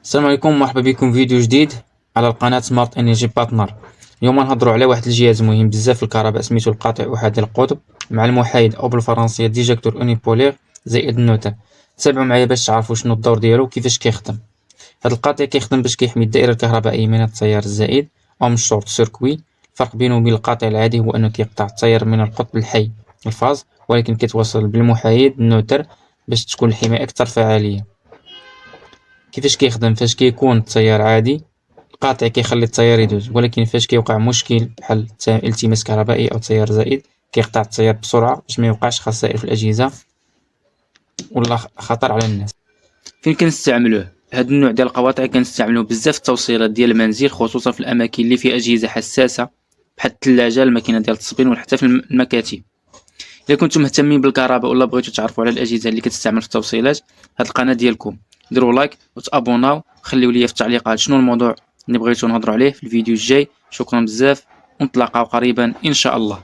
السلام عليكم، مرحبا بكم في فيديو جديد على القناة سمارت انرجي بارتنر. اليوم نهضروا على واحد الجهاز مهم بزاف في الكهرباء سميتو القاطع احادي القطب مع المحايد او بالفرنسيه ديجاكتور اونيبولير زائد النوتن. تابعوا معايا باش تعرفوا شنو الدور ديالو وكيفاش كيخدم. هذا القاطع كيخدم باش كيحمي الدائره الكهربائيه من التيار الزائد او من الشورت سيركوي. الفرق بينه وبين القاطع العادي هو انه كيقطع التيار من القطب الحي الفاز، ولكن كيتوصل بالمحايد النوتر باش تكون الحمايه اكثر فعاليه. كيفاش كيخدم؟ فاش كيكون التيار عادي القاطع كيخلي التيار يدوز، ولكن فاش كيوقع مشكل بحال التماس كهربائي او تيار زائد كيقطع التيار بسرعه باش ما يوقعش خسائر في الاجهزه ولا خطر على الناس. فين كنستعملوه؟ هذا النوع ديال القواطع كنستعملوه بزاف في التوصيلات ديال المنزل، خصوصا في الاماكن اللي فيها اجهزه حساسه بحال الثلاجه، الماكينه ديال التصبين، وحتى في المكاتب. الا كنتم مهتمين بالكهرباء ولا بغيتوا تعرفوا على الاجهزه اللي كتستعمل في التوصيلات، هاد القناه ديالكم ديروا لايك وتابوناو، خليو لي في التعليقات شنو الموضوع اللي بغيتو نهضروا عليه في الفيديو الجاي. شكرا بزاف ونتلاقاو قريبا ان شاء الله.